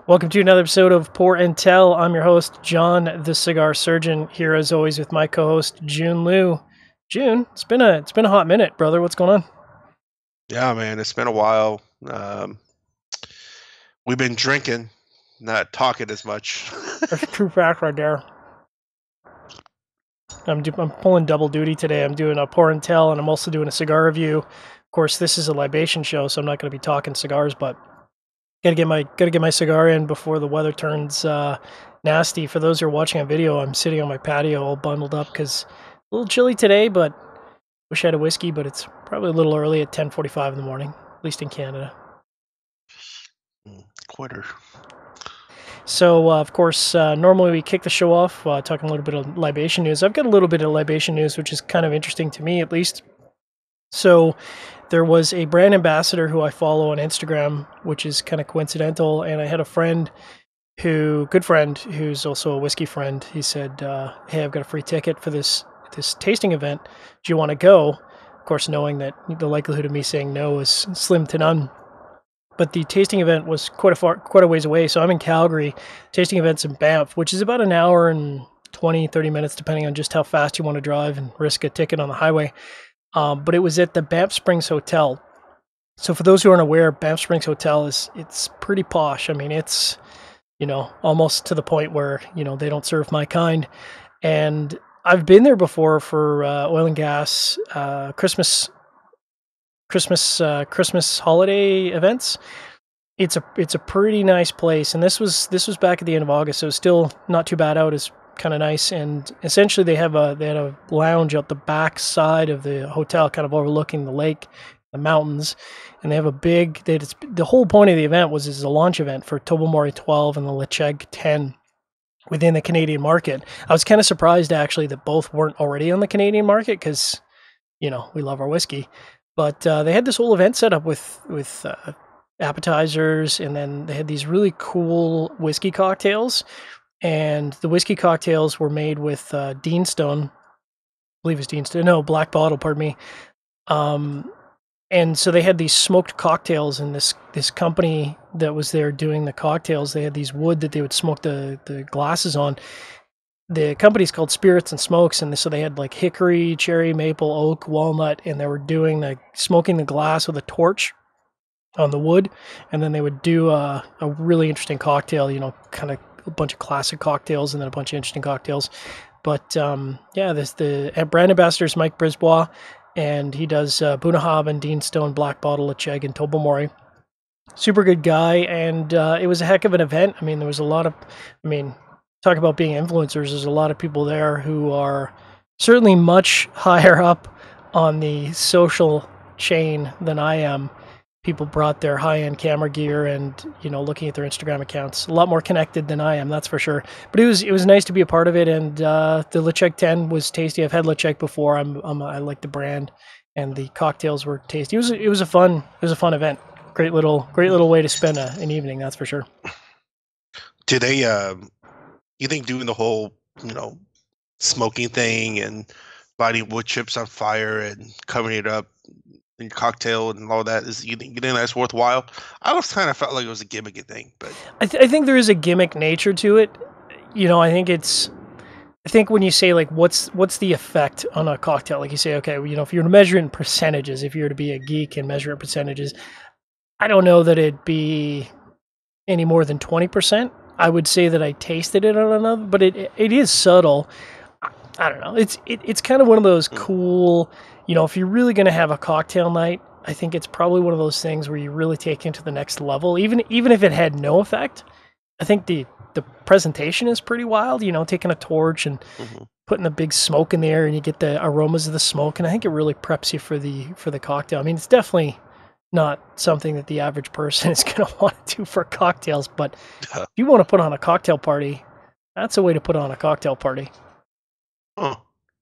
Welcome to another episode of Pour and Tell. I'm your host, Jiunn, the cigar surgeon, here as always with my co-host, Jiunn Liu. Jiunn, it's been a hot minute, brother. What's going on? Yeah, man, it's been a while. We've been drinking, not talking as much. That's a true fact right there. I'm pulling double duty today. I'm doing a Pour and Tell, and I'm also doing a cigar review. Of course, this is a libation show, so I'm not going to be talking cigars, but gotta get my cigar in before the weather turns nasty. For those who are watching on video, I'm sitting on my patio all bundled up because a little chilly today, but wish I had a whiskey, but it's probably a little early at 10:45 in the morning, at least in Canada. Quarter. So, of course, normally we kick the show off talking a little bit of libation news. I've got a little bit of libation news, which is kind of interesting to me, at least. So, there was a brand ambassador who I follow on Instagram, which is kind of coincidental, and I had a good friend, who's also a whiskey friend. He said, hey, I've got a free ticket for this tasting event. Do you want to go? Of course, knowing that the likelihood of me saying no is slim to none. But the tasting event was quite a ways away. So I'm in Calgary. Tasting event's in Banff, which is about an hour and 20, 30 minutes, depending on just how fast you want to drive and risk a ticket on the highway. But it was at the Banff Springs Hotel. So for those who aren't aware, Banff Springs Hotel it's pretty posh. I mean, it's, almost to the point where, they don't serve my kind. And I've been there before for oil and gas, Christmas holiday events. It's a pretty nice place, and this was back at the end of August, so it's still not too bad out. It's kind of nice, and essentially they had a lounge out the back side of the hotel, kind of overlooking the lake, the mountains, and they have the whole point of the event was a launch event for Tobermory 12 and the Ledaig 10 within the Canadian market. I was kind of surprised actually that both weren't already on the Canadian market because, we love our whiskey. But they had this whole event set up with appetizers, and then they had these really cool whiskey cocktails. And the whiskey cocktails were made with Deanstone, I believe it's Deanstone. No, Black Bottle, pardon me. And so they had these smoked cocktails, and this company that was there doing the cocktails, they had these wood that they would smoke the glasses on. The company's called Spirits and Smokes, and so they had like hickory, cherry, maple, oak, walnut, and they were doing smoking the glass with a torch on the wood, and then they would do a really interesting cocktail, kind of a bunch of classic cocktails and then a bunch of interesting cocktails. But the brand ambassador is Mike Brisebois, and he does Bunnahabhain, Deanstone, Black Bottle, Ledaig, and Tobermory. Super good guy, and it was a heck of an event. I mean, there was a lot of, talk about being influencers. There's a lot of people there who are certainly much higher up on the social chain than I am. People brought their high-end camera gear and, looking at their Instagram accounts, a lot more connected than I am, that's for sure. But it was nice to be a part of it, and the Ledaig 10 was tasty. I've had Ledaig before. I like the brand, and the cocktails were tasty. It was a fun event. Great little way to spend an evening, that's for sure. Do they you think doing the whole, smoking thing and lighting wood chips on fire and covering it up in your cocktail and all that, you think that's worthwhile? I always kind of felt like it was a gimmicky thing, but I think there is a gimmick nature to it. I think when you say like what's the effect on a cocktail, like you say, okay, if you were to measure it in percentages, if you were to be a geek and measure it in percentages, I don't know that it'd be any more than 20%. I would say that I tasted it on another, but it is subtle. I don't know. It's kind of one of those cool, if you're really going to have a cocktail night, I think it's probably one of those things where you really take it to the next level. Even if it had no effect, I think the presentation is pretty wild, taking a torch and putting the big smoke in the air and you get the aromas of the smoke. And I think it really preps you for the cocktail. I mean, it's definitely not something that the average person is going to want to do for cocktails, but if you want to put on a cocktail party, that's a way to put on a cocktail party. Oh,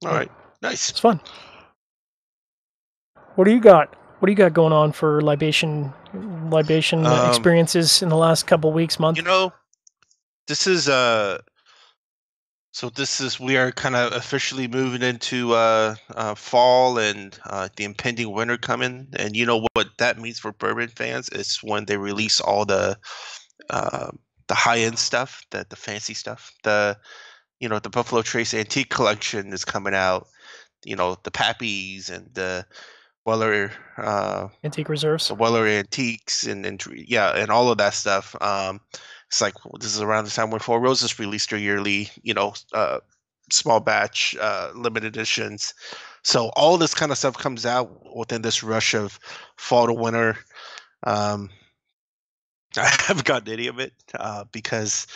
all right. Nice. It's fun. What do you got? What do you got going on for libation experiences in the last couple weeks, month? This is we are kind of officially moving into fall and the impending winter coming, and you know what that means for bourbon fans is when they release all the high end stuff, the fancy stuff. The Buffalo Trace Antique Collection is coming out. The Pappies and Weller Antique reserves. the Weller Antiques and all of that stuff. It's like this is around the time when Four Roses released their yearly, small batch limited editions. So all this kind of stuff comes out within this rush of fall to winter. Um, I haven't gotten any of it because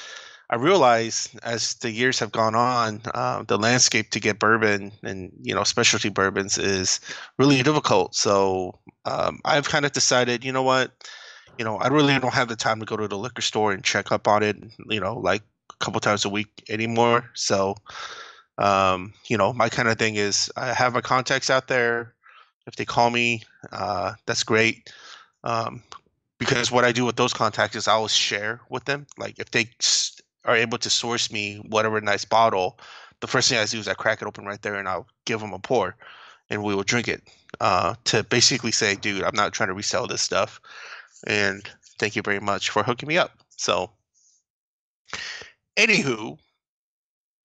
I realize as the years have gone on, the landscape to get bourbon and specialty bourbons is really difficult. So I've kind of decided, you know what, I really don't have the time to go to the liquor store and check up on it, like a couple times a week anymore. So my kind of thing is I have my contacts out there. If they call me, that's great. Um, because what I do with those contacts is I always share with them. Like if they are able to source me whatever nice bottle, the first thing I do is I crack it open right there and I'll give them a pour, and we will drink it. To basically say, dude, I'm not trying to resell this stuff, and thank you very much for hooking me up. So, anywho,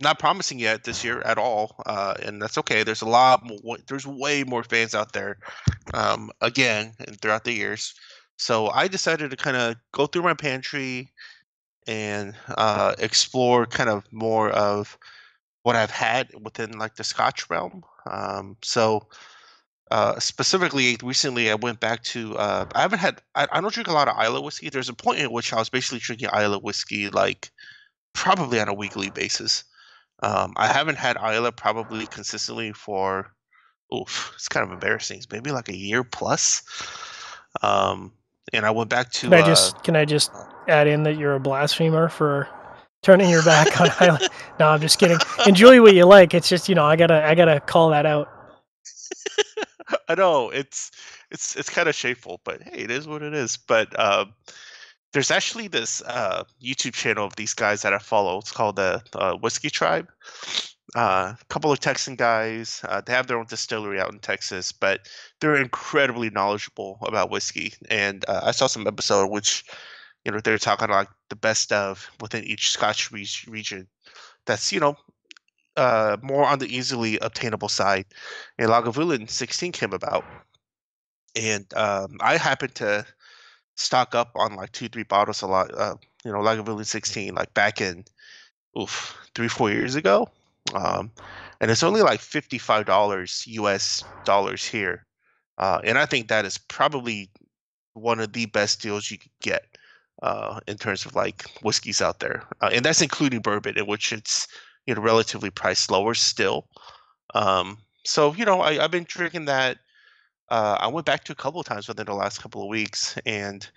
not promising yet this year at all, and that's okay. There's a lot more. There's way more fans out there. Again, and throughout the years. So I decided to kind of go through my pantry and explore kind of more of what I've had within like the Scotch realm. Specifically, recently I went back to. I haven't had. I don't drink a lot of Islay whiskey. There's a point in which I was basically drinking Islay whiskey like probably on a weekly basis. I haven't had Islay probably consistently for. Oof, it's kind of embarrassing. It's maybe like a year plus. And I went back to. Can I just add in that you're a blasphemer for turning your back on Highland? No, I'm just kidding. Enjoy what you like. It's just I gotta call that out. I know it's kind of shameful, but hey, it is what it is. But there's actually this YouTube channel of these guys that I follow. It's called the Whiskey Tribe. A couple of Texan guys. They have their own distillery out in Texas, but they're incredibly knowledgeable about whiskey. And I saw some episode which, they're talking like the best of within each Scotch region. That's more on the easily obtainable side. And Lagavulin 16 came about, and I happened to stock up on like 2-3 bottles a lot. Lagavulin 16 like back in 3-4 years ago. And it's only like $55 US dollars here. And I think that is probably one of the best deals you could get in terms of like whiskeys out there. And that's including bourbon, in which it's relatively priced lower still. So I've been drinking that. I went back to a couple of times within the last couple of weeks, and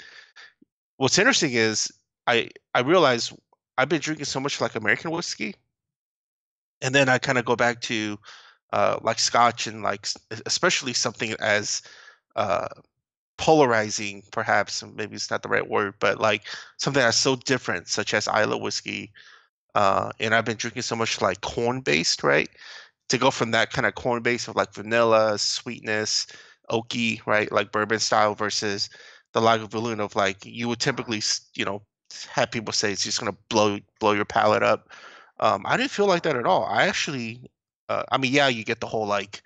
what's interesting is I realized I've been drinking so much like American whiskey. And then I kind of go back to like Scotch and like especially something as polarizing, perhaps maybe it's not the right word, but like something that's so different, such as Islay whiskey. And I've been drinking so much like corn based, right? To go from that kind of corn base of like vanilla, sweetness, oaky, right? Like bourbon style versus the Lagavulin of like you would typically, have people say it's just gonna blow your palate up. I didn't feel like that at all. I actually, yeah, you get the whole like,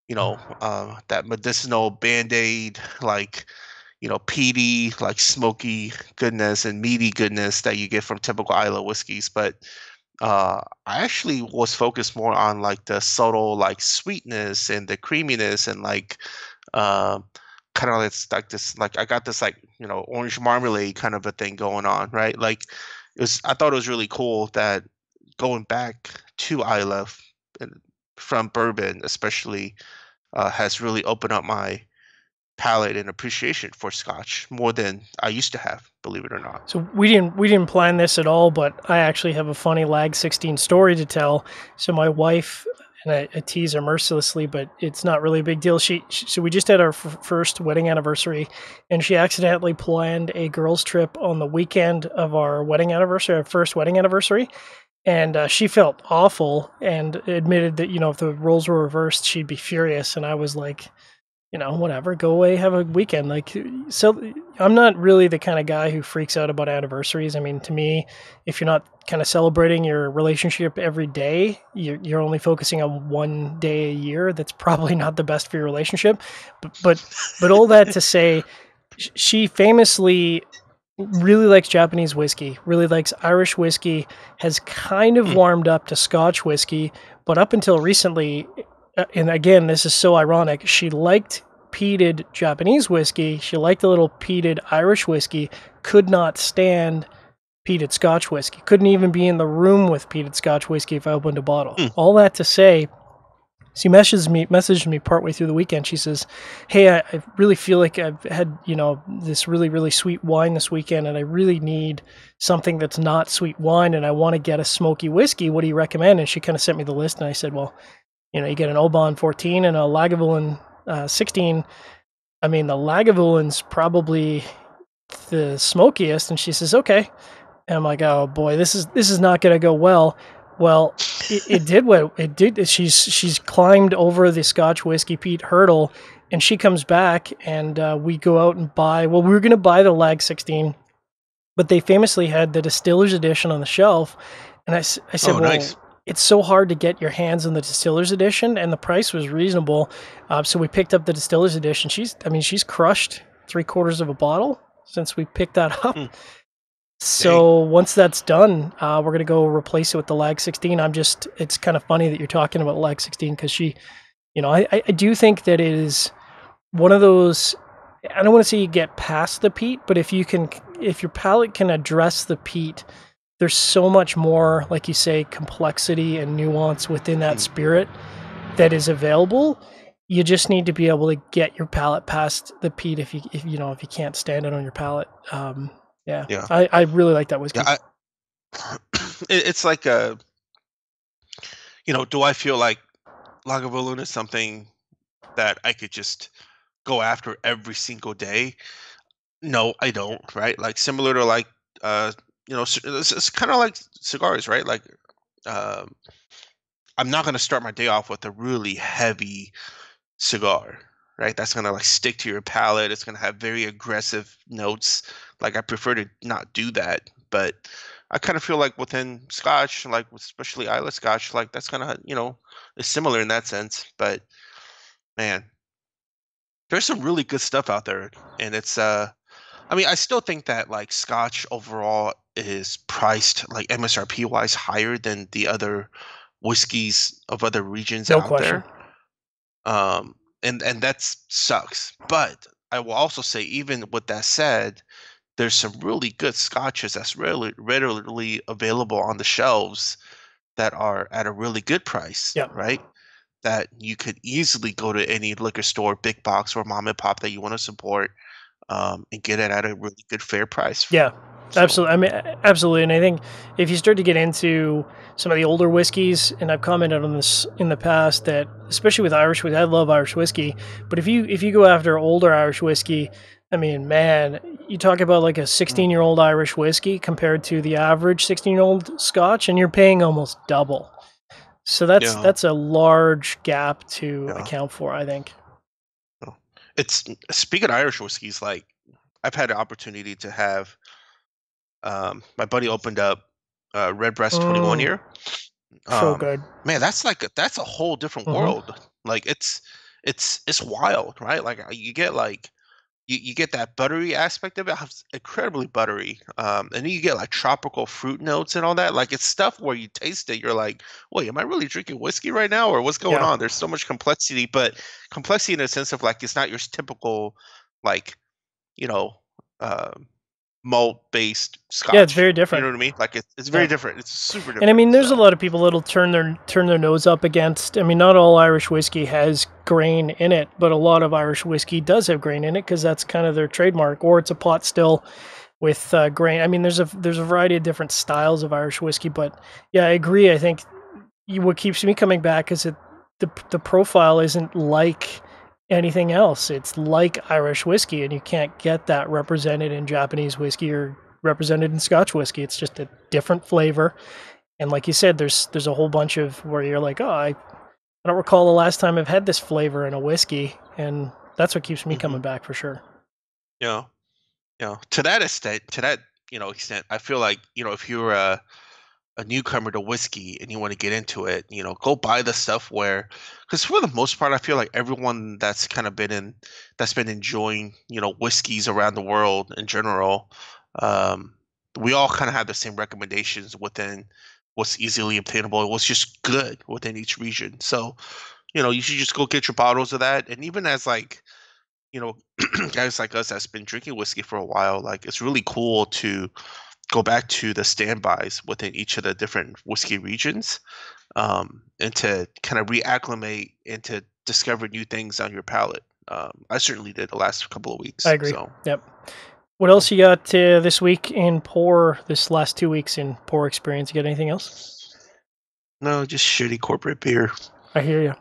that medicinal Band-Aid, like, peaty, like smoky goodness and meaty goodness that you get from typical Islay whiskeys. But I actually was focused more on like the subtle, like sweetness and the creaminess and like, kind of like this, like I got this like, orange marmalade kind of a thing going on, right? Like I thought it was really cool that going back to Islay from bourbon, especially, has really opened up my palate and appreciation for Scotch more than I used to have, believe it or not. So we didn't plan this at all, but I actually have a funny Lag 16 story to tell. So my wife, and I tease her mercilessly, but it's not really a big deal. So we just had our first wedding anniversary, and she accidentally planned a girls' trip on the weekend of our wedding anniversary, our first wedding anniversary. And she felt awful and admitted that, if the roles were reversed, she'd be furious. And I was like, whatever, go away, have a weekend. Like, so I'm not really the kind of guy who freaks out about anniversaries. I mean, to me, if you're not kind of celebrating your relationship every day, you're only focusing on one day a year. That's probably not the best for your relationship. But all that to say, she famously really likes Japanese whiskey, really likes Irish whiskey, has kind of warmed up to Scotch whiskey, but up until recently, and again, this is so ironic, she liked peated Japanese whiskey, she liked a little peated Irish whiskey, could not stand peated Scotch whiskey, couldn't even be in the room with peated Scotch whiskey if I opened a bottle. All that to say, she messaged me partway through the weekend. She says, "Hey, I really feel like I've had, this really, really sweet wine this weekend, and I really need something that's not sweet wine, and I want to get a smoky whiskey. What do you recommend?" And she kind of sent me the list, and I said, "Well, you get an Oban 14 and a Lagavulin 16. I mean, the Lagavulin's probably the smokiest." And she says, "Okay." And I'm like, "Oh boy, this is not going to go well." Well, it did what it did. She's climbed over the Scotch whiskey peat hurdle, and she comes back, and we go out and buy. Well, we were going to buy the Lag 16, but they famously had the Distiller's Edition on the shelf, and I said, "Well, nice. It's so hard to get your hands on the Distiller's Edition, and the price was reasonable, so we picked up the Distiller's Edition. She's crushed 3/4 of a bottle since we picked that up." So once that's done, we're going to go replace it with the Lag 16. It's kind of funny that you're talking about Lag 16 because I do think that it is one of those, I don't want to say you get past the peat, but if your palate can address the peat, there's so much more, like you say, complexity and nuance within that spirit that is available. You just need to be able to get your palate past the peat if you can't stand it on your palate. Yeah. I really like that whiskey. Yeah, it's like do I feel like Lagavulin is something that I could just go after every single day? No, I don't. Right? Like similar to like it's kind of like cigars, right? Like I'm not gonna start my day off with a really heavy cigar, right? That's gonna like stick to your palate. It's gonna have very aggressive notes. Like I prefer to not do that, but I kind of feel like within Scotch, like especially Isla Scotch, like that's kind of is similar in that sense. But man, there's some really good stuff out there, and it's I mean, I still think that like Scotch overall is priced like MSRP wise higher than the other whiskeys of other regions No out question. there. And that sucks. But I will also say, even with that said, there's some really good scotches that's readily available on the shelves that are at a really good price, Yeah. right? That you could easily go to any liquor store, big box, or mom and pop that you want to support, and get it at a really good fair price. Yeah. Absolutely. I mean, absolutely. And I think if you start to get into some of the older whiskeys, and I've commented on this in the past, that especially with Irish whiskey, I love Irish whiskey, but if you go after older Irish whiskey, I mean, man, you talk about like a 16-year-old Irish whiskey compared to the average 16-year-old Scotch, and you're paying almost double. So that's a large gap to account for, I think. It's speaking of Irish whiskeys, like I've had an opportunity to have my buddy opened up Redbreast 21 year. So good. Man, that's a whole different world. Like it's wild, right? Like you get like you get that buttery aspect of it. It's incredibly buttery. And then you get like tropical fruit notes and all that. Like it's stuff where you taste it, you're like, wait, am I really drinking whiskey right now, or what's going on? There's so much complexity, but complexity in a sense of like it's not your typical like, malt-based Scotch. Yeah, it's very different. You know what I mean? Like it's very different. It's super different. And I mean, there's a lot of people that'll turn their nose up against. I mean, not all Irish whiskey has grain in it, but a lot of Irish whiskey does have grain in it because that's kind of their trademark. Or it's a pot still with grain. I mean, there's a variety of different styles of Irish whiskey, but yeah, I agree. I think what keeps me coming back is that the profile isn't like anything else. It's like Irish whiskey, and you can't get that represented in Japanese whiskey or represented in Scotch whiskey. It's just a different flavor. And like you said, there's a whole bunch of where you're like, oh, I don't recall the last time I've had this flavor in a whiskey, and That's what keeps me coming back for sure. Yeah. To that extent, I feel like, if you're a newcomer to whiskey and you want to get into it, go buy the stuff because for the most part, I feel like everyone that's been enjoying, whiskeys around the world in general, we all kind of have the same recommendations within what's easily obtainable and what's just good within each region. So, you should just go get your bottles of that. And even as like, guys like us that's been drinking whiskey for a while, like it's really cool to go back to the standbys within each of the different whiskey regions, and to kind of reacclimate and to discover new things on your palate. I certainly did the last couple of weeks. I agree. So. Yep. What else you got this week in pour? This last 2 weeks in pour experience? You got anything else? No, just shitty corporate beer. I hear you.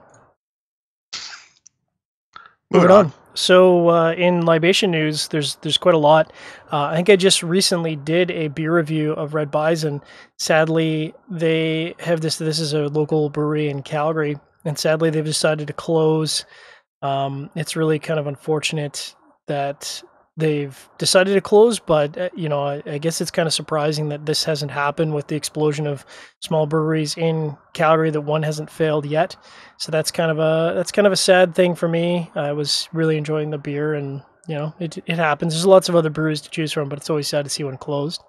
Moving on. So in libation news, there's quite a lot. I think I just recently did a beer review of Red Bison. Sadly, they have this. This is a local brewery in Calgary, and sadly, they've decided to close. It's really kind of unfortunate that they've decided to close, but I guess it's kind of surprising that this hasn't happened with the explosion of small breweries in Calgary, that one hasn't failed yet. So that's kind of a sad thing for me. I was really enjoying the beer, and it happens. There's lots of other breweries to choose from, but it's always sad to see one closed.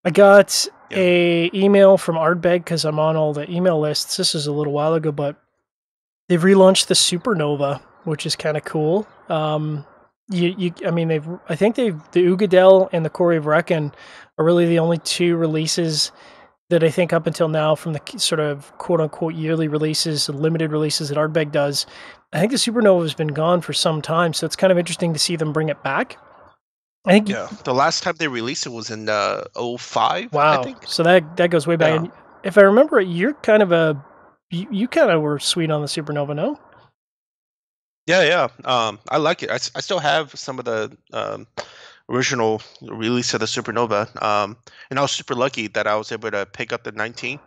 I got a email from Ardbeg because I'm on all the email lists. This is a little while ago, but they've relaunched the SuperNova, which is kind of cool. I think the Ugadel and the Corey of Reckon are really the only two releases that I think up until now, from the sort of quote unquote yearly releases and limited releases that Ardbeg does. I think the SuperNova has been gone for some time, so it's kind of interesting to see them bring it back. I think the last time they released it was in 2005. Wow, I think. So that goes way back. Yeah. And if I remember it, you're kind of you kind of were sweet on the SuperNova, no? Yeah. I like it. I still have some of the original release of the SuperNova. And I was super lucky that I was able to pick up the 19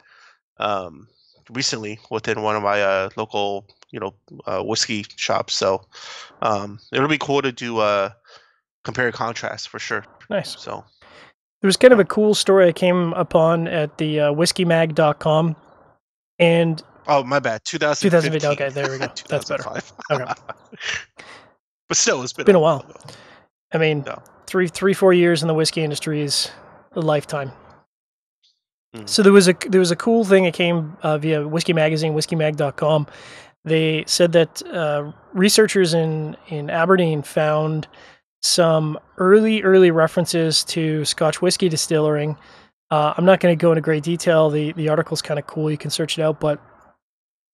recently within one of my local, whiskey shops. So it'll be cool to do compare and contrast for sure. Nice. So there was kind of a cool story I came upon at the whiskymag.com, and oh, my bad. 2015. Okay, there we go. That's better. Okay. But still, it's been a while. I mean, 3-4 years in the whiskey industry is a lifetime. So there was a cool thing that came via Whiskey Magazine, whiskymag.com. They said that researchers in Aberdeen found some early references to Scotch whiskey distilling. I'm not going to go into great detail. The article's kind of cool. You can search it out. But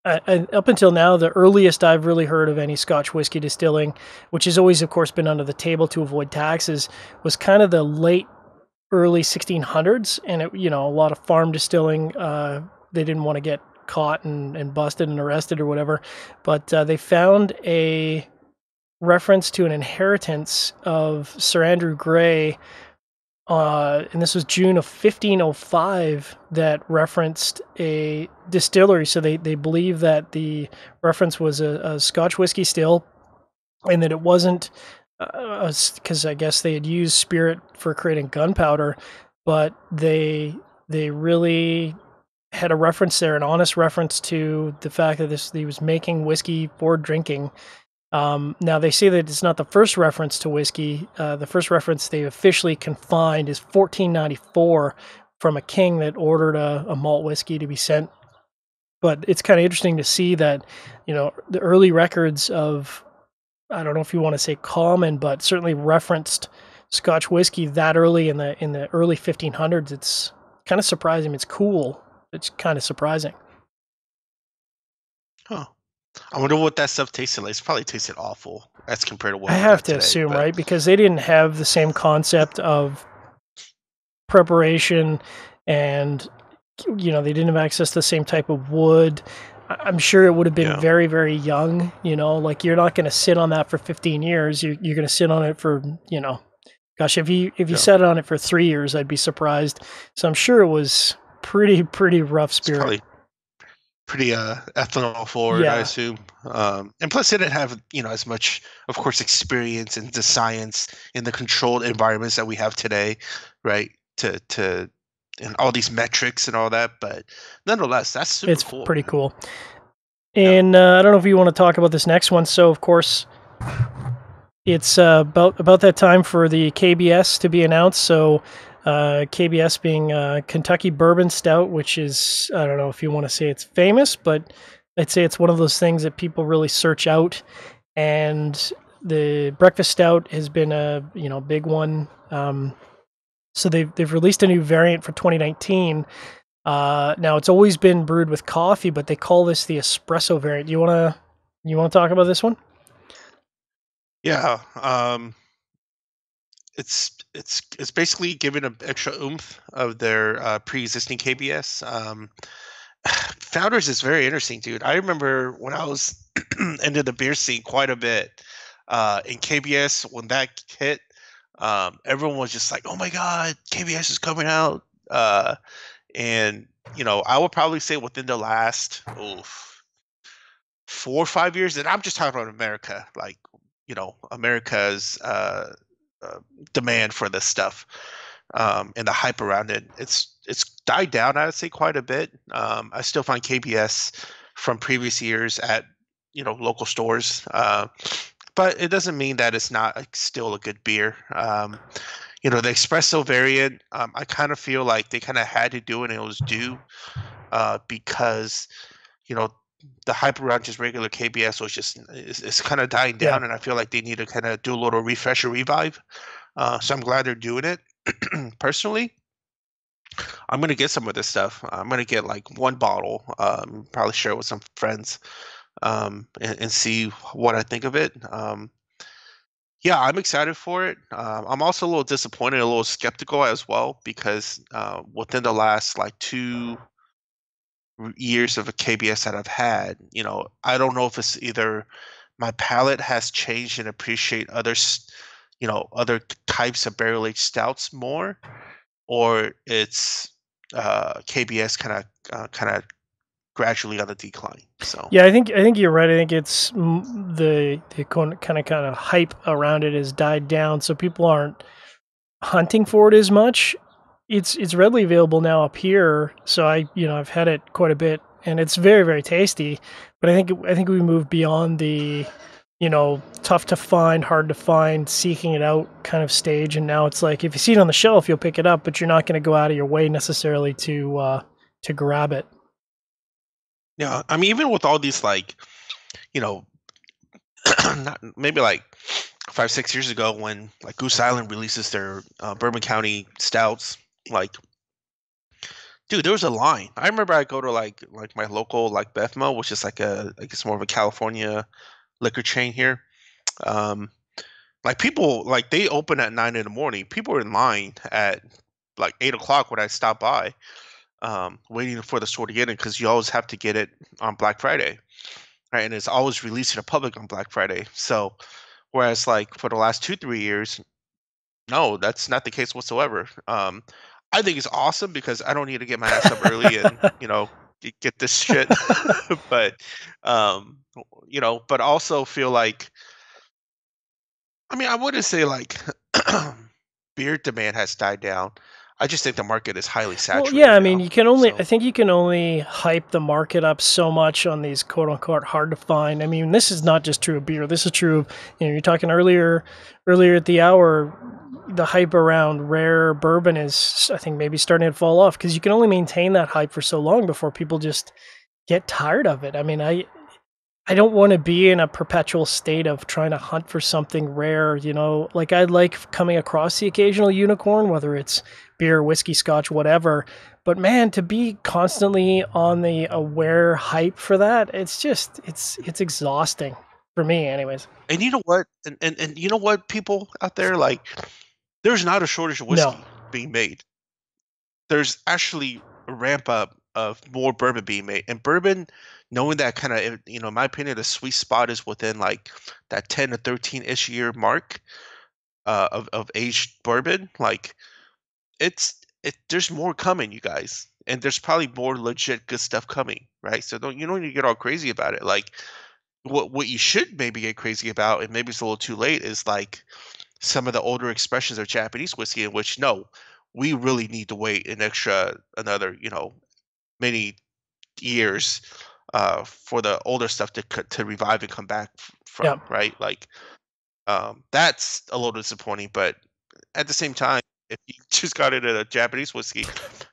up until now, the earliest I've really heard of any Scotch whiskey distilling, which has always, of course, been under the table to avoid taxes, was kind of the early 1600s. And a lot of farm distilling, they didn't want to get caught and busted and arrested or whatever. But they found a reference to an inheritance of Sir Andrew Gray, and this was June of 1505, that referenced a distillery. So they believe that the reference was a Scotch whiskey still, and that it wasn't because I guess they had used spirit for creating gunpowder, but they really had a reference there, an honest reference to the fact that he was making whiskey for drinking. Now, they say that it's not the first reference to whiskey. The first reference they officially can find is 1494 from a king that ordered a malt whiskey to be sent. But it's kind of interesting to see that, the early records of, I don't know if you want to say common, but certainly referenced Scotch whiskey that early in the early 1500s. It's kind of surprising. It's cool. It's kind of surprising. Huh. I wonder what that stuff tasted like. It's probably tasted awful as compared to what I have to assume, right? Because they didn't have the same concept of preparation, and they didn't have access to the same type of wood. I'm sure it would have been very, very young. Like you're not going to sit on that for 15 years. You're going to sit on it for, gosh, if you sat on it for 3 years, I'd be surprised. So I'm sure it was pretty rough spirit. pretty ethanol forward, I Yeah, assume. And plus, they didn't have as much, of course, experience in the science in the controlled environments that we have today, right? To and all these metrics and all that, but nonetheless, that's super it's cool, pretty man. cool. Yeah. And I don't know if you want to talk about this next one. So, of course, it's about that time for the KBS to be announced. So, KBS being Kentucky Bourbon Stout, which is, I don't know if you want to say it's famous, but I'd say it's one of those things that people really search out. And the breakfast stout has been a big one. So they've released a new variant for 2019. Now it's always been brewed with coffee, but they call this the espresso variant. You wanna talk about this one? Yeah. It's basically giving an extra oomph of their pre-existing KBS. Founders is very interesting, dude. I remember when I was into the beer scene quite a bit. In KBS, when that hit, everyone was just like, "Oh my God, KBS is coming out!" And I would probably say within the last 4 or 5 years, and I'm just talking about America, like America's demand for this stuff, and the hype around it. It's died down, I would say, quite a bit. I still find KBS from previous years at local stores, but it doesn't mean that it's not still a good beer. The espresso variant, I kind of feel like they kind of had to do it, and it was due because you know the hype around just regular KBS was just it's kind of dying Yeah. down, and I feel like they need to kind of do a little refresh or revive. So I'm glad they're doing it. Personally, I'm gonna get some of this stuff. I'm gonna get like one bottle, probably share it with some friends, and see what I think of it. Yeah, I'm excited for it. I'm also a little disappointed, a little skeptical as well, because within the last like 2 years of a KBS that I've had, I don't know if it's either my palate has changed and appreciate other types of barrel aged stouts more, or it's KBS kind of gradually on the decline. So Yeah, I think you're right. I think it's the kind of hype around it has died down, so people aren't hunting for it as much. It's readily available now up here, so I've had it quite a bit, and it's very very tasty. But I think we moved beyond the tough to find, hard to find, seeking it out kind of stage, and now it's like if you see it on the shelf, you'll pick it up, but you're not going to go out of your way necessarily to grab it. yeah, I mean, even with all these like you know, not, maybe like 5 6 years ago when like Goose Island releases their Bourbon County stouts, like dude, there was a line. I remember I go to like my local like Bethmo, which is like I guess more of a California liquor chain here. Um, like people like they open at 9 in the morning. People are in line at like 8 o'clock when I stop by, waiting for the store to get in because you always have to get it on Black Friday, right? And it's always released to the public on Black Friday. So whereas like for the last 2 3 years, no, that's not the case whatsoever. I think it's awesome because I don't need to get my ass up early and get this shit. But but also feel like I mean I wouldn't say like beer demand has died down. I just think the market is highly Well, yeah, saturated I mean, now. I So think you can only hype the market up so much on these quote unquote hard to find. I mean, this is not just true of beer. This is true of, you're talking earlier at the hour, the hype around rare bourbon is, I think, maybe starting to fall off because you can only maintain that hype for so long before people just get tired of it. I mean, I don't want to be in a perpetual state of trying to hunt for something rare. Like I like coming across the occasional unicorn, whether it's beer, whiskey, scotch, whatever. But man, to be constantly on the aware hype for that, it's exhausting for me anyways. and you know what? And you know what, people out there, like there's not a shortage of No. whiskey being made. There's actually a ramp up of more bourbon being made. And bourbon, knowing that kind of, in my opinion, the sweet spot is within like that 10 to 13-ish year mark of aged bourbon. Like there's more coming, you guys. and there's probably more legit good stuff coming, right? So don't need to get all crazy about it. Like what you should maybe get crazy about, and maybe it's a little too late, is like some of the older expressions of Japanese whiskey, in which no, we really need to wait another many years for the older stuff to revive and come back Yeah. from, right? Like that's a little disappointing, but at the same time, if you just got into a Japanese whiskey,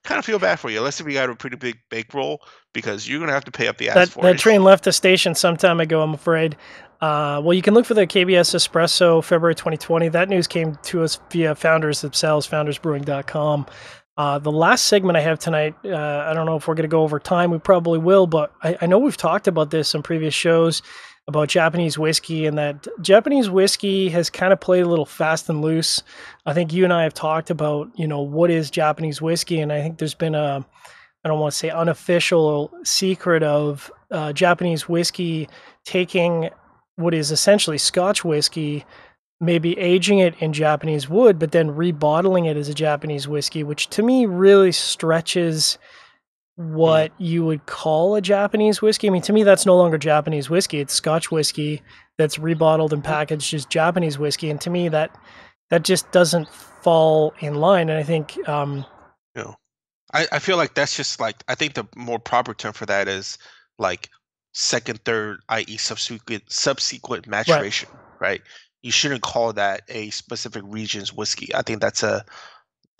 kind of feel bad for you, unless if you got a pretty big bankroll, because you're gonna have to pay up the ass for That it. train left the station some time ago, I'm afraid. Well, you can look for the KBS Espresso February 2020. That news came to us via founders themselves, foundersbrewing.com. The last segment I have tonight, I don't know if we're going to go over time. We probably will, but I know we've talked about this on previous shows about Japanese whiskey, and that Japanese whiskey has kind of played a little fast and loose. I think you and I have talked about, what is Japanese whiskey, and I think there's been I don't want to say unofficial secret of Japanese whiskey taking what is essentially Scotch whiskey, maybe aging it in Japanese wood, but then rebottling it as a Japanese whiskey, which to me really stretches what you would call a Japanese whiskey. I mean, to me, that's no longer Japanese whiskey. It's Scotch whiskey that's rebottled and packaged as Japanese whiskey. And to me, that just doesn't fall in line. And I think... I feel like that's just like, I think the more proper term for that is like second, third, i.e. subsequent maturation, right? You shouldn't call that a specific region's whiskey. I think that's I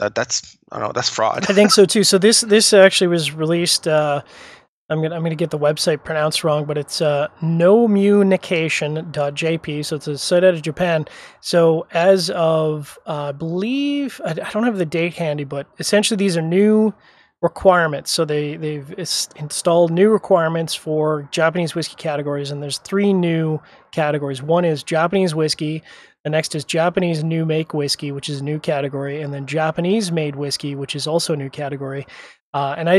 don't know, that's fraud. I think so too. So this actually was released. I'm gonna get the website pronounced wrong, but it's nomunication.jp. So it's a site out of Japan. So as of I believe, I don't have the date handy, but essentially these are new requirements. So they've installed new requirements for Japanese whiskey categories, and there's 3 new categories. One is Japanese whiskey. The next is Japanese new make whiskey, which is a new category, and then Japanese made whiskey, which is also a new category. And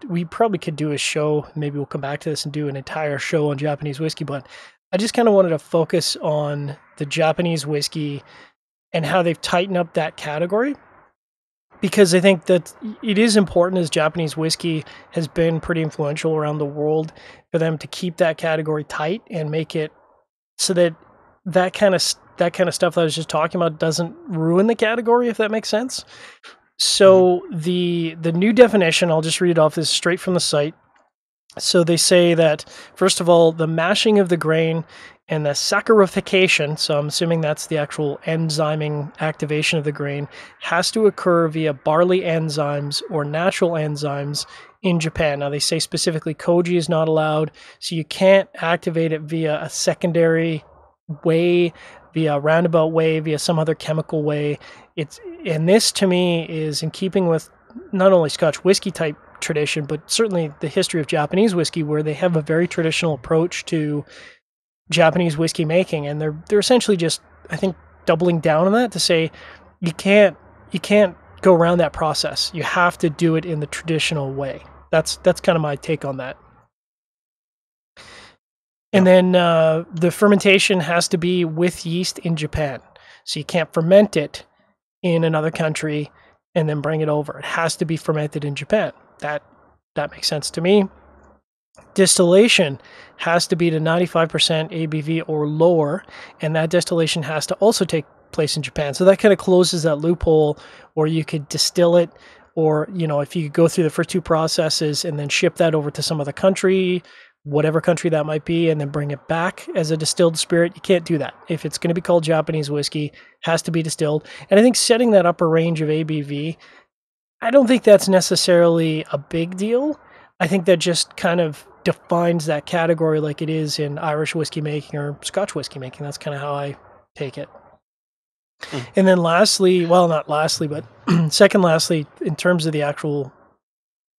we probably could do a show. Maybe we'll come back to this and do an entire show on Japanese whiskey. But I just kind of wanted to focus on the Japanese whiskey and how they've tightened up that category, because I think that it is important, as Japanese whiskey has been pretty influential around the world, for them to keep that category tight and make it so that that kind of stuff that I was just talking about doesn't ruin the category, if that makes sense. So the new definition, I'll just read it off, is straight from the site. So they say that, first of all, the mashing of the grain and the saccharification, so I'm assuming that's the actual enzyming activation of the grain, has to occur via barley enzymes or natural enzymes in Japan. Now, they say specifically koji is not allowed, so you can't activate it via a secondary way, via a roundabout way, via some other chemical way. And this, to me, is in keeping with not only Scotch whiskey type tradition, but certainly the history of Japanese whiskey, where they have a very traditional approach to Japanese whiskey making, and they're essentially just, I think, doubling down on that to say you can't go around that process. You have to do it in the traditional way. That's kind of my take on that. And then the fermentation has to be with yeast in Japan. So you can't ferment it in another country and then bring it over. It has to be fermented in Japan. That makes sense to me. Distillation has to be to 95% ABV or lower, and that distillation has to also take place in Japan. So that kind of closes that loophole, or you could distill it, or, if you could go through the first 2 processes and then ship that over to some other country, whatever country that might be, and then bring it back as a distilled spirit. You can't do that. If it's going to be called Japanese whiskey, it has to be distilled. And I think setting that upper range of ABV, I don't think that's necessarily a big deal. I think that just kind of defines that category like it is in Irish whiskey making or Scotch whiskey making. That's kind of how I take it. And then lastly, well, not lastly, but second lastly, in terms of the actual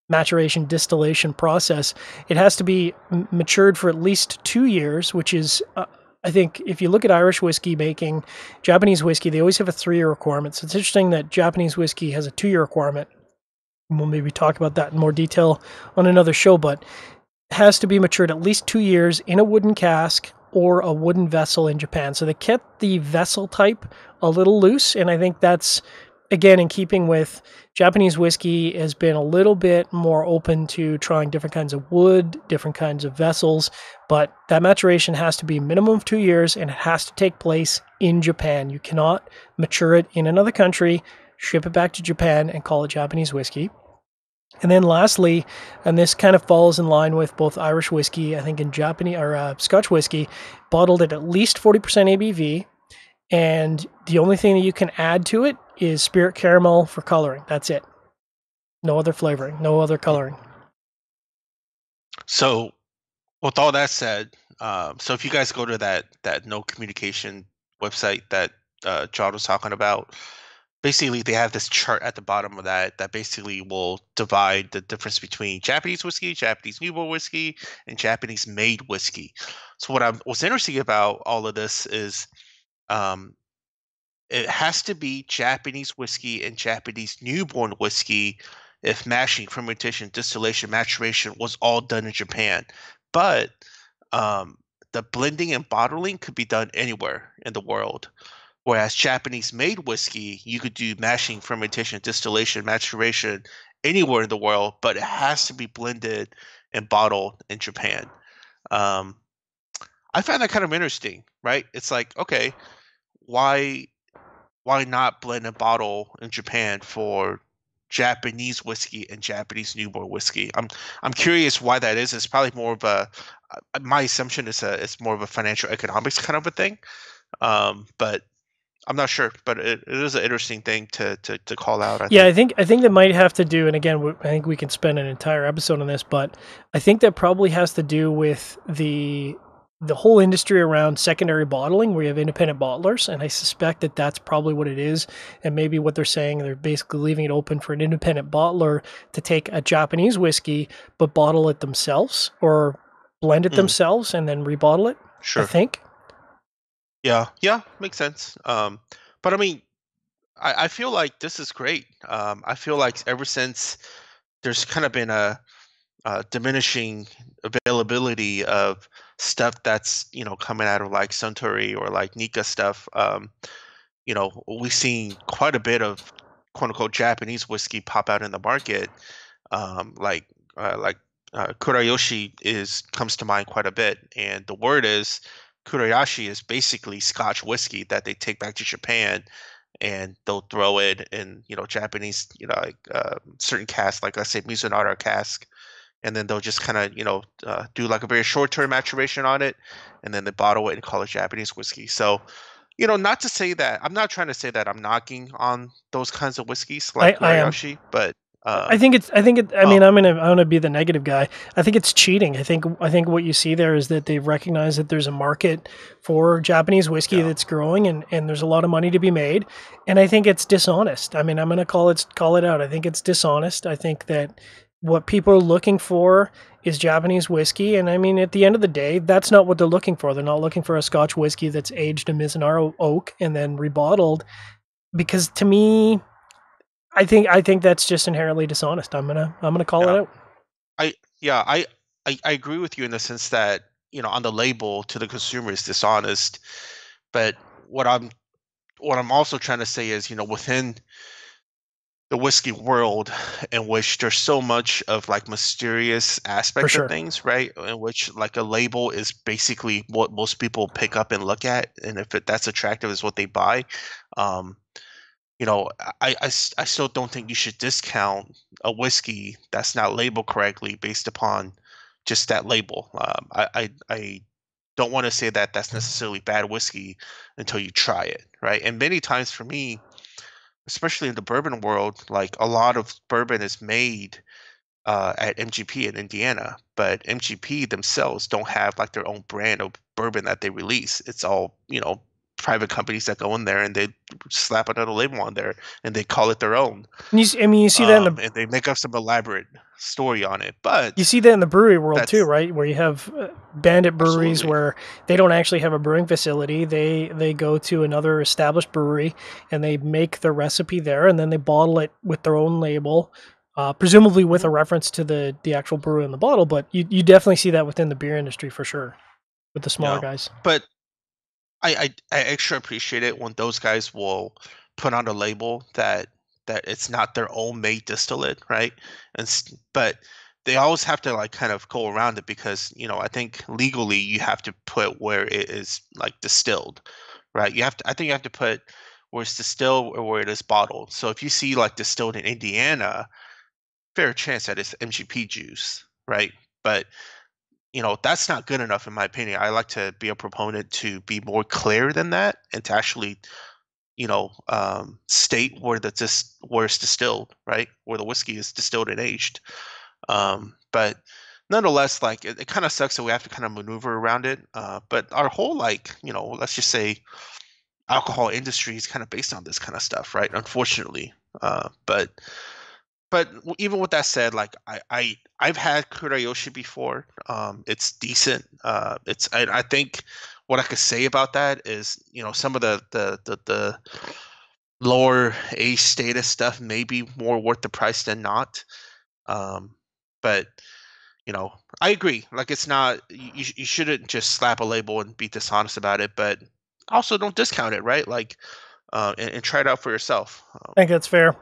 maturation distillation process, it has to be matured for at least 2 years, which is, I think, if you look at Irish whiskey making, Japanese whiskey, they always have a 3-year requirement. So it's interesting that Japanese whiskey has a 2-year requirement. We'll maybe talk about that in more detail on another show, but it has to be matured at least 2 years in a wooden cask or a wooden vessel in Japan. So they kept the vessel type a little loose, and I think that's again, in keeping with Japanese whiskey, has been a little bit more open to trying different kinds of wood, different kinds of vessels, but that maturation has to be minimum of 2 years, and it has to take place in Japan. You cannot mature it in another country, ship it back to Japan, and call it Japanese whiskey. And then lastly, and this kind of falls in line with both Irish whiskey, I think in Japanese or Scotch whiskey, bottled at least 40% ABV. And the only thing that you can add to it is spirit caramel for coloring. That's it. No other flavoring, no other coloring. So, with all that said, so if you guys go to that no communication website that John was talking about, basically they have this chart at the bottom of that basically will divide the difference between Japanese whiskey, Japanese newborn whiskey, and Japanese made whiskey. So what's interesting about all of this is it has to be Japanese whiskey and Japanese newborn whiskey if mashing, fermentation, distillation, maturation was all done in Japan. But the blending and bottling could be done anywhere in the world. Whereas Japanese made whiskey, you could do mashing, fermentation, distillation, maturation anywhere in the world, but it has to be blended and bottled in Japan. I find that kind of interesting, right? It's like, okay, why not blend and bottle in Japan for Japanese whiskey and Japanese newborn whiskey? I'm curious why that is. It's probably more of a my assumption is it's more of a financial economics kind of a thing. But I'm not sure, but it is an interesting thing to call out. I think that might have to do, and again, I think we can spend an entire episode on this, but I think that probably has to do with the whole industry around secondary bottling, where you have independent bottlers, and I suspect that that's probably what it is. And maybe what they're saying, they're basically leaving it open for an independent bottler to take a Japanese whiskey, but bottle it themselves or blend it themselves and then rebottle it. Sure. I think. Yeah, makes sense. But I mean, I feel like this is great. I feel like ever since there's kind of been a diminishing availability of stuff that's coming out of like Suntory or like Nika stuff. We've seen quite a bit of quote unquote Japanese whiskey pop out in the market. Like Kurayoshi comes to mind quite a bit, and the word is Kurayashi is basically Scotch whiskey that they take back to Japan, and they'll throw it in Japanese certain casks, like I say Mizunara cask, and then they'll just kind of do like a very short term maturation on it, and then they bottle it and call it Japanese whiskey. So not to say that I'm not trying to say that I'm knocking on those kinds of whiskeys like Kurayoshi, but I think I mean, I'm gonna be the negative guy. I think it's cheating. I think what you see there is that they recognize that there's a market for Japanese whiskey that's growing, and there's a lot of money to be made. And I think it's dishonest. I mean, I'm gonna call it out. I think it's dishonest. I think that what people are looking for is Japanese whiskey, and I mean, at the end of the day, that's not what they're looking for. They're not looking for a Scotch whiskey that's aged in Mizunara oak and then rebottled, because to me, I think that's just inherently dishonest. I'm gonna call it out. I agree with you in the sense that on the label to the consumer is dishonest, but what I'm also trying to say is within the whiskey world, in which there's so much of like mysterious aspects of things, right? In which like a label is basically what most people pick up and look at, and if that's attractive is what they buy. I still don't think you should discount a whiskey that's not labeled correctly based upon just that label. I don't want to say that that's necessarily bad whiskey until you try it, right? And many times for me, especially in the bourbon world, like a lot of bourbon is made at MGP in Indiana, but MGP themselves don't have like their own brand of bourbon that they release. It's all private companies that go in there and they slap another label on there and they call it their own. You see that in and they make up some elaborate story on it. But you see that in the brewery world too, right? Where you have bandit breweries where they don't actually have a brewing facility. They go to another established brewery and they make the recipe there, and then they bottle it with their own label, presumably with a reference to the actual brewer in the bottle. But you definitely see that within the beer industry for sure, with the smaller guys. But I extra appreciate it when those guys will put on a label that that it's not their own made distillate, right? But they always have to like kind of go around it because I think legally you have to put where it is like distilled, right? I think you have to put where it's distilled or where it is bottled. So if you see like distilled in Indiana, fair chance that it's MGP juice, right? But that's not good enough in my opinion. I like to be a proponent to be more clear than that and to actually state where it's distilled, right? Where the whiskey is distilled and aged. But nonetheless, like it kind of sucks that we have to kind of maneuver around it. But our whole let's just say alcohol industry is kind of based on this kind of stuff, right? Unfortunately. But even with that said, like I've had Kurayoshi before. It's decent. I think what I could say about that is some of the lower age status stuff may be more worth the price than not. But I agree. Like it's not you shouldn't just slap a label and be dishonest about it, but also don't discount it, right? Like and try it out for yourself. I think that's fair.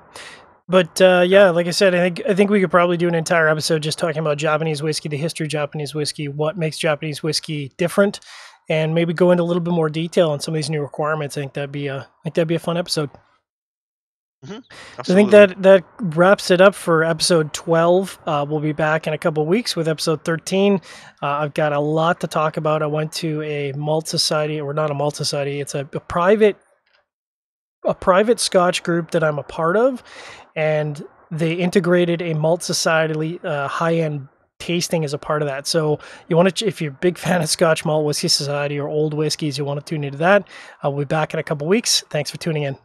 But yeah, like I said, I think we could probably do an entire episode just talking about Japanese whiskey, the history of Japanese whiskey, what makes Japanese whiskey different, and maybe go into a little bit more detail on some of these new requirements. I think that'd be a fun episode. Mm-hmm. So I think that wraps it up for episode 12. We'll be back in a couple of weeks with episode 13. I've got a lot to talk about. I went to a malt society, or not a malt society. It's a private Scotch group that I'm a part of, and they integrated a malt society high-end tasting as a part of that. So you want to, if you're a big fan of Scotch Malt Whiskey Society or old whiskeys, you want to tune into that. I'll be back in a couple weeks. Thanks for tuning in.